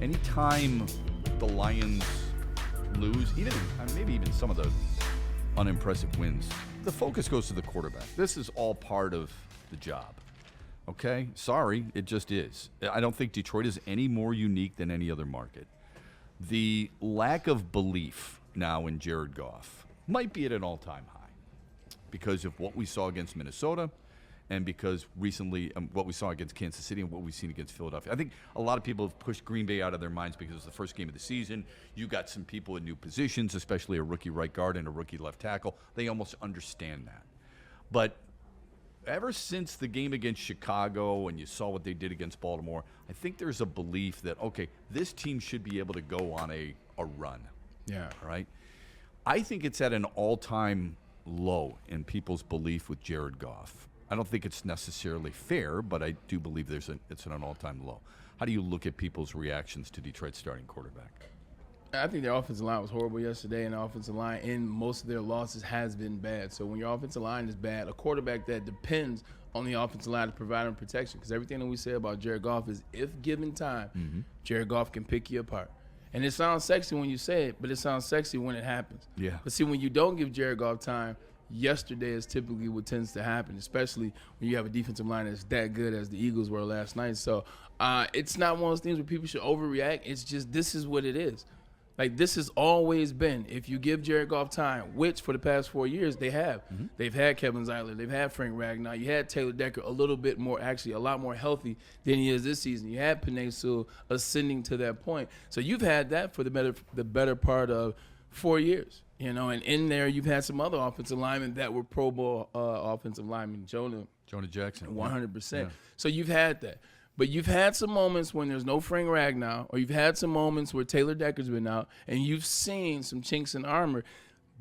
Anytime the Lions lose, maybe even some of the unimpressive wins, the focus goes to the quarterback. This is all part of the job. Okay? Sorry, it just is. I don't think Detroit is any more unique than any other market. The lack of belief now in Jared Goff might be at an all-time high because of what we saw against Minnesota and because recently what we saw against Kansas City and what we've seen against Philadelphia. I think a lot of people have pushed Green Bay out of their minds because it's the first game of the season. You got some people in new positions, especially a rookie right guard and a rookie left tackle. They almost understand that. But ever since the game against Chicago and you saw what they did against Baltimore, I think there's a belief that, okay, this team should be able to go on a run. Yeah. All right? I think it's at an all-time low in people's belief with Jared Goff. I don't think it's necessarily fair, but I do believe it's at an all-time low. How do you look at people's reactions to Detroit's starting quarterback? I think their offensive line was horrible yesterday, and the offensive line in most of their losses has been bad. So when your offensive line is bad, a quarterback that depends on the offensive line to provide him protection, because everything that we say about Jared Goff is if given time, Jared Goff can pick you apart. And it sounds sexy when you say it, but it sounds sexy when it happens. Yeah. But see, when you don't give Jared Goff time, yesterday is typically what tends to happen, especially when you have a defensive line that's that good as the Eagles were last night. So it's not one of those things where people should overreact. It's just this is what it is. Like, this has always been, if you give Jared Goff time, which for the past 4 years they have. They've had Kevin Zeiler. They've had Frank Ragnow. You had Taylor Decker a little bit more, actually a lot more healthy than he is this season. You had Penei Sewell ascending to that point. So you've had that for the better part of 4 years. You know, and in there you've had some other offensive linemen that were Pro Bowl offensive linemen, Jonah Jackson, 100%. Yeah. So you've had that. But you've had some moments when there's no Frank Ragnow, or you've had some moments where Taylor Decker's been out, and you've seen some chinks in armor.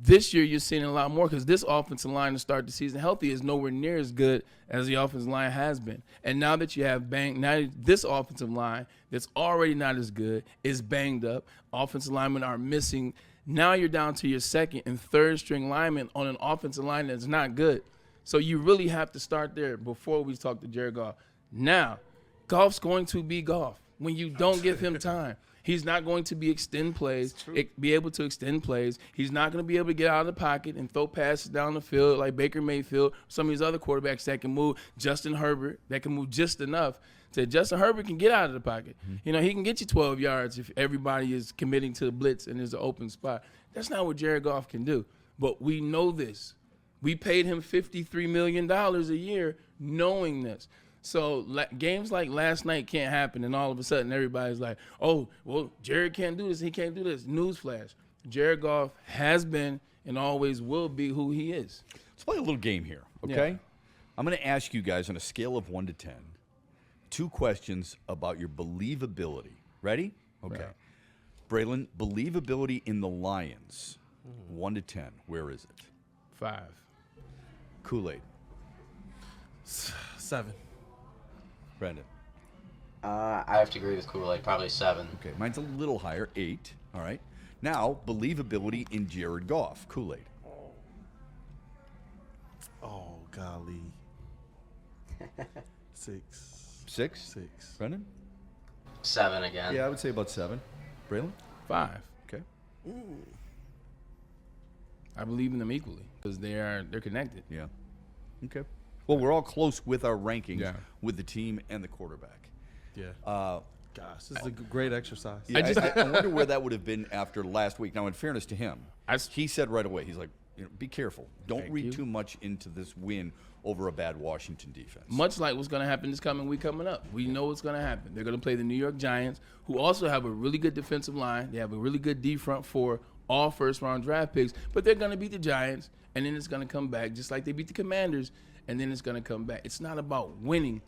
This year you're seeing a lot more because this offensive line to start the season healthy is nowhere near as good as the offensive line has been. And now that you have this offensive line that's already not as good is banged up. Offensive linemen are missing. Now you're down to your second and third string linemen on an offensive line that's not good. So you really have to start there before we talk to Jared Goff. Now, Goff's going to be Goff when you don't give him time. He's not going to be able to extend plays. He's not going to be able to get out of the pocket and throw passes down the field like Baker Mayfield, some of these other quarterbacks that can move. Justin Herbert, that can move just enough. Justin Herbert can get out of the pocket. You know, he can get you 12 yards if everybody is committing to the blitz and there's an open spot. That's not what Jared Goff can do. But we know this. We paid him $53 million a year knowing this. So games like last night can't happen, and all of a sudden everybody's like, oh, well, Jared can't do this, he can't do this. Newsflash. Jared Goff has been and always will be who he is. Let's play a little game here, okay? Yeah. I'm going to ask you guys on a scale of 1 to 10, 2 questions about your believability. Ready? Okay. Right. Braylon, believability in the Lions, 1 to 10, where is it? 5. Kool-Aid. 7. Brandon. I have to agree with Kool-Aid, probably 7. Okay, mine's a little higher, 8. All right. Now, believability in Jared Goff, Kool-Aid. Oh, golly. 6. 6? 6. Brendan? 7 again. Yeah, I would say about 7. Braylon? 5. Okay. I believe in them equally because they're connected. Yeah. Okay. Well, we're all close with our rankings with the team and the quarterback. Yeah. Gosh, this is a great exercise. Yeah, I wonder where that would have been after last week. Now, in fairness to him, he said right away, he's like, be careful. Don't read too much into this win over a bad Washington defense. Much like what's going to happen this coming week coming up. We know what's going to happen. They're going to play the New York Giants, who also have a really good defensive line. They have a really good D front four, all first-round draft picks. But they're going to beat the Giants, and then it's going to come back, just like they beat the Commanders, and then it's going to come back. It's not about winning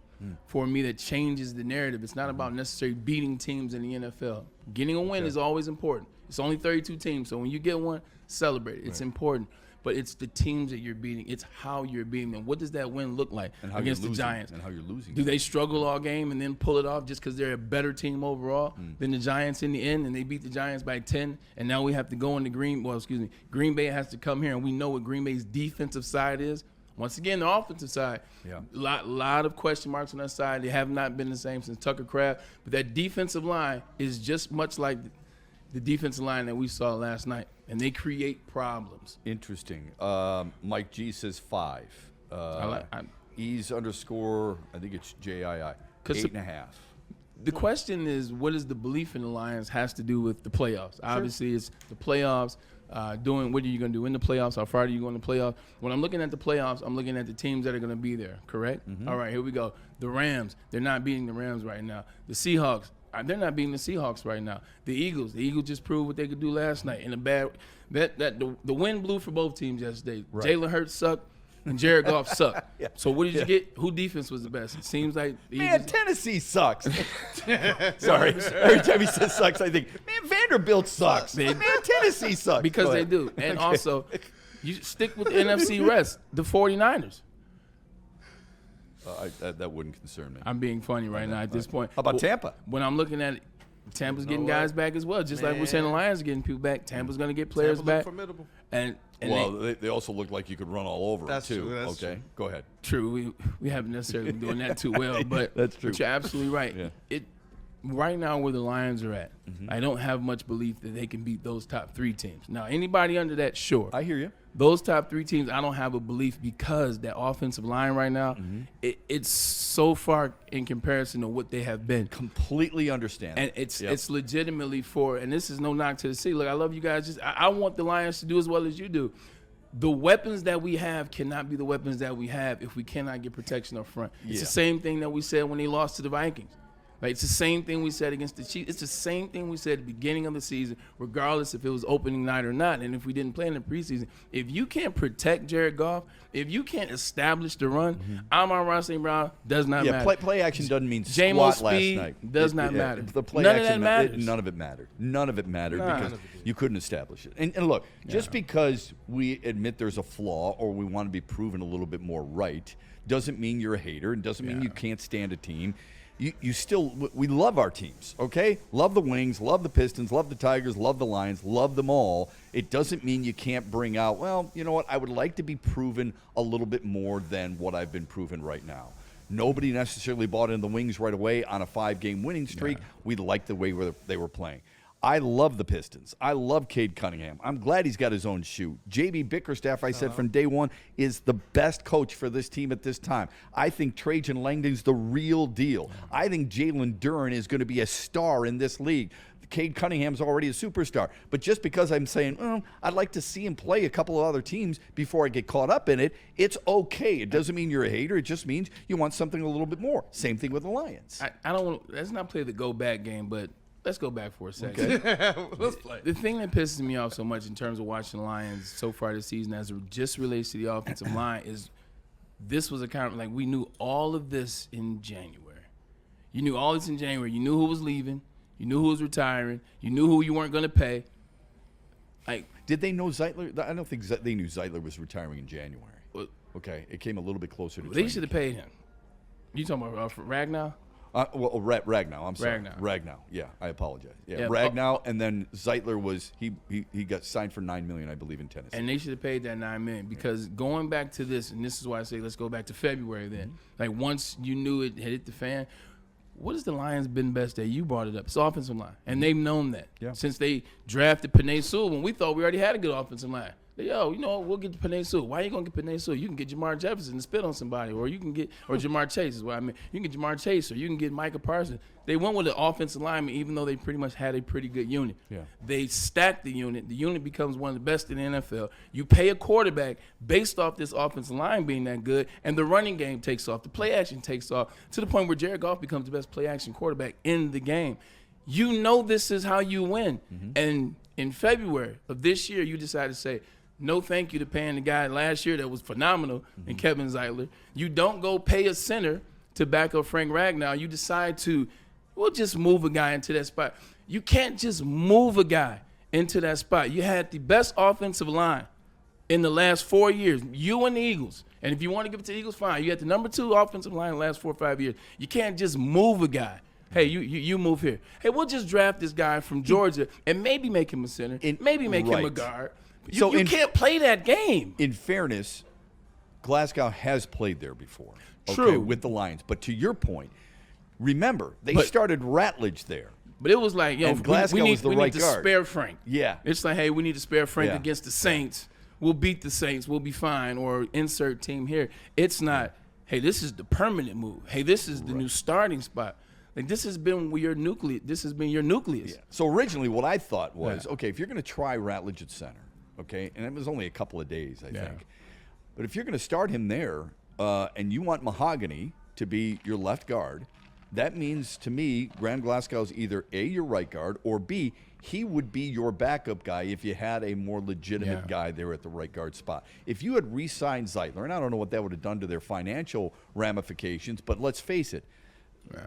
for me that changes the narrative. It's not about necessarily beating teams in the NFL. Getting a win is always important. It's only 32 teams, so when you get one, celebrate it. It's important. But it's the teams that you're beating. It's how you're beating them. What does that win look like against the Giants? And how you're losing. Do they struggle all game and then pull it off just because they're a better team overall than the Giants in the end, and they beat the Giants by 10, and now we have to go into Green Bay has to come here, and we know what Green Bay's defensive side is. Once again, the offensive side, Yeah. lot of question marks on that side. They have not been the same since Tucker Craft. But that defensive line is just much like the defensive line that we saw last night, and they create problems. Interesting. Mike G says 5. Ease underscore, I think it's JII, 8.5. The question is, what is the belief in the Lions has to do with the playoffs? Obviously, it's the playoffs. What are you going to do in the playoffs? How far are you going to the playoffs? When I'm looking at the playoffs, I'm looking at the teams that are going to be there, correct? Mm-hmm. All right, here we go. The Rams, they're not beating the Rams right now. The Seahawks, they're not beating the Seahawks right now. The Eagles just proved what they could do last night. In the wind blew for both teams yesterday. Right. Jalen Hurts sucked. And Jared Goff sucked. Yeah. So what did you get? Who defense was the best? It seems like the Man, Eagles. Tennessee sucks. Sorry. Every time he says sucks, I think, man, Vanderbilt sucks. Man, Tennessee sucks. Because they do. And also, you stick with the NFC rest, the 49ers. That wouldn't concern me. I'm being funny right now at this point. How about Tampa? When I'm looking at it, Tampa's getting guys back as well. Just like we're saying the Lions are getting people back. Tampa's going to get players Tampa look back. formidable. And they also look like you could run all over That's them, too. true, that's okay, true. go ahead. True, we haven't necessarily been doing that too well, but That's true. But you're absolutely right. Yeah. Right now where the Lions are at, I don't have much belief that they can beat those top 3 teams. Now, anybody under that, sure. I hear you. Those top 3 teams, I don't have a belief because that offensive line right now, it's so far in comparison to what they have been. Completely understand. And it's legitimately and this is no knock to the city. Look, I love you guys. I want the Lions to do as well as you do. The weapons that we have cannot be the weapons that we have if we cannot get protection up front. It's the same thing that we said when they lost to the Vikings. Like, it's the same thing we said against the Chiefs. It's the same thing we said at the beginning of the season, regardless if it was opening night or not, and if we didn't play in the preseason. If you can't protect Jared Goff, if you can't establish the run, Amon-Ra St. Brown does not matter. Play action doesn't mean J-Mo squat last speed night. does not matter. The play None of action, that matters. None of it mattered. None of it mattered Nah. because you couldn't establish it. And look, just because we admit there's a flaw or we want to be proven a little bit more right doesn't mean you're a hater and doesn't mean you can't stand a team. We love our teams, okay? Love the Wings, love the Pistons, love the Tigers, love the Lions, love them all. It doesn't mean you can't bring out, well, you know what, I would like to be proven a little bit more than what I've been proven right now. Nobody necessarily bought in the Wings right away on a 5-game winning streak. We liked the way they were playing. I love the Pistons. I love Cade Cunningham. I'm glad he's got his own shoe. J.B. Bickerstaff, I said from day one, is the best coach for this team at this time. I think Trajan Langdon's the real deal. I think Jalen Duren is going to be a star in this league. Cade Cunningham's already a superstar. But just because I'm saying, I'd like to see him play a couple of other teams before I get caught up in it, it's okay. It doesn't mean you're a hater. It just means you want something a little bit more. Same thing with the Lions. I don't want. Let's not play the go-back game, but let's go back for a second. Okay. Let's play. The thing that pisses me off so much in terms of watching the Lions so far this season as it just relates to the offensive line is this was a kind of like we knew all of this in January. You knew all this in January. You knew who was leaving. You knew who was retiring. You knew who you weren't going to pay. Like, did they know Zeitler? I don't think they knew Zeitler was retiring in January. Well, Okay, it came a little bit closer to they training should have paid him. You talking about Ragnow? Ragnow. I'm sorry. Ragnow. Ragnow. Yeah, I apologize. Yeah, Yeah, Ragnow, and then Zeitler was he got signed for $9 million, I believe, in Tennessee. And they should have paid that $9 million because going back to this, and this is why I say let's go back to February then. Like once you knew it had hit the fan, what has the Lions been best at? You brought it up. It's offensive line, and they've known that since they drafted Penei Sewell when we thought we already had a good offensive line. Yo, you know, we'll get Penei Sewell. Why are you going to get Penei Sewell? You can get Jamar Jefferson and spit on somebody, or you can get, or Jamar Chase is what I mean. You can get Jamar Chase, or you can get Micah Parsons. They went with an offensive lineman, even though they pretty much had a pretty good unit. Yeah. They stacked the unit. The unit becomes one of the best in the NFL. You pay a quarterback based off this offensive line being that good, and the running game takes off. The play action takes off to the point where Jared Goff becomes the best play action quarterback in the game. You know this is how you win. And in February of this year, you decided to say, no thank you to paying the guy last year that was phenomenal in Kevin Zeitler. You don't go pay a center to back up Frank Ragnow. You decide to, we'll just move a guy into that spot. You can't just move a guy into that spot. You had the best offensive line in the last 4 years, you and the Eagles. And if you want to give it to the Eagles, fine. You had the number 2 offensive line in the last 4 or 5 years. You can't just move a guy. Hey, you move here. Hey, we'll just draft this guy from Georgia and maybe make him a center, maybe make him a guard. You can't play that game. In fairness, Glasgow has played there before. Okay, True. with the Lions. But to your point, remember, they But- started Ratledge there. But it was like, yo, And Glasgow we was the need right to guard. spare Frank. Yeah. It's like, hey, we need to spare Frank Yeah. against the Saints. We'll beat the Saints. We'll be fine. Or insert team here. It's not, hey, this is the permanent move. Hey, this is the new starting spot. Like, this has been your nucleus. This has been your nucleus. So originally what I thought was, Yeah. okay, if you're going to try Ratledge at center, okay, and it was only a couple of days, I think. But if you're going to start him there and you want Mahogany to be your left guard, that means to me, Graham Glasgow's either A, your right guard, or B, he would be your backup guy if you had a more legitimate guy there at the right guard spot. If you had re-signed Zeitler, and I don't know what that would have done to their financial ramifications, but let's face it,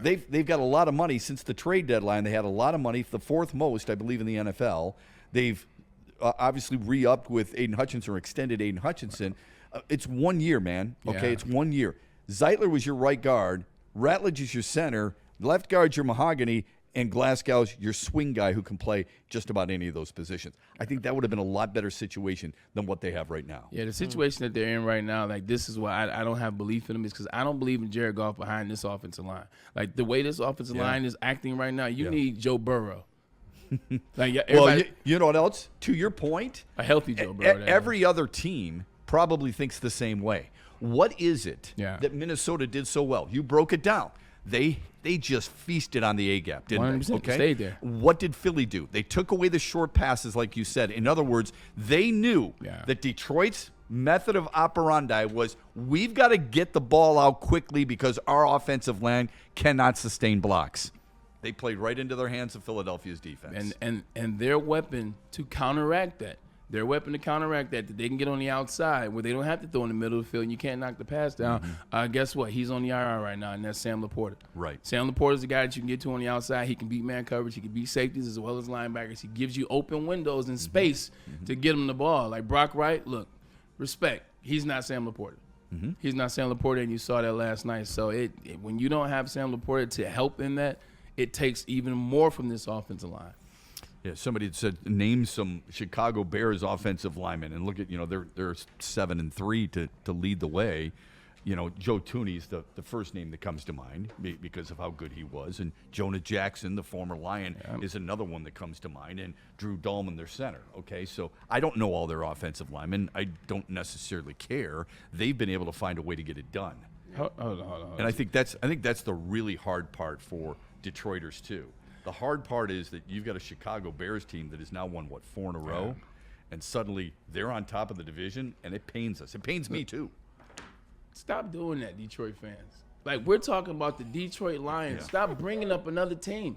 they've got a lot of money since the trade deadline. They had a lot of money, the fourth most, I believe, in the NFL. They've obviously re-upped with Aiden Hutchinson or extended Aiden Hutchinson. It's 1 year, man. Okay, Yeah. it's 1 year. Zeitler was your right guard. Ratledge is your center. Left guard's your Mahogany. And Glasgow's your swing guy who can play just about any of those positions. I think that would have been a lot better situation than what they have right now. Yeah, the situation that they're in right now, like, this is why I don't have belief in them, is because I don't believe in Jared Goff behind this offensive line. Like, the way this offensive line is acting right now, you need Joe Burrow. Like, Well, you know what else? To your point, a healthy Joe Burrow. that every other team probably thinks the same way. What is it that Minnesota did so well? You broke it down. They just feasted on the A-gap, didn't they? 100% Okay. stayed there. What did Philly do? They took away the short passes, like you said. In other words, they knew that Detroit's method of operandi was, we've got to get the ball out quickly because our offensive line cannot sustain blocks. They played right into their hands of Philadelphia's defense. And their weapon to counteract that. That they can get on the outside where they don't have to throw in the middle of the field and you can't knock the pass down. Guess what? He's on the IR right now, and that's Sam Laporta. Right. Sam Laporta is the guy that you can get to on the outside. He can beat man coverage. He can beat safeties as well as linebackers. He gives you open windows and space to get him the ball. Like Brock Wright, look, respect. He's not Sam Laporta. He's not Sam Laporta, and you saw that last night. So when you don't have Sam Laporta to help in that, it takes even more from this offensive line. Yeah, somebody had said name some Chicago Bears offensive linemen, and look at they're 7-3 to lead the way. Joe Tooney's the first name that comes to mind because of how good he was, and Jonah Jackson, the former Lion, is another one that comes to mind, and Drew Dahlman, their center. Okay, so I don't know all their offensive linemen. I don't necessarily care. They've been able to find a way to get it done. Hold on. And I think that's the really hard part for Detroiters too. The hard part is that you've got a Chicago Bears team that has now won, 4 in a row, and suddenly they're on top of the division, and it pains us. It pains me too. Stop doing that, Detroit fans. Like, we're talking about the Detroit Lions. Stop bringing up another team.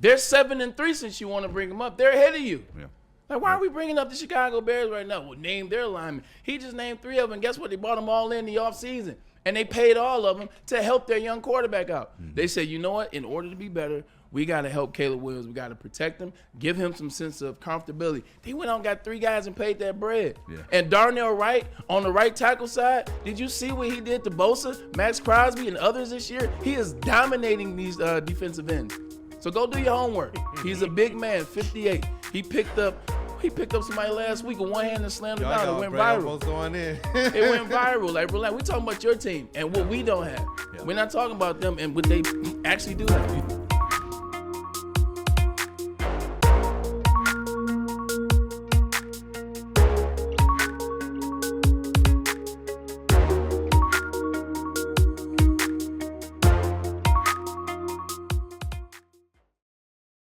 They're 7-3 since you want to bring them up. They're ahead of you. Yeah. Like, why are we bringing up the Chicago Bears right now? Well, name their linemen. He just named 3 of them. Guess what? They brought them all in the offseason. And they paid all of them to help their young quarterback out. They said, you know what? In order to be better, we got to help Caleb Williams. We got to protect him, give him some sense of comfortability. They went out and got 3 guys and paid that bread. Yeah. And Darnell Wright on the right tackle side, did you see what he did to Bosa, Max Crosby, and others this year? He is dominating these defensive ends. So go do your homework. He's a big man, 58. He picked up somebody last week with one hand and slammed him down. It went viral. Going in. It went viral. Like, relax. We talking about your team and what we don't have. We're not talking about them and what they actually do have.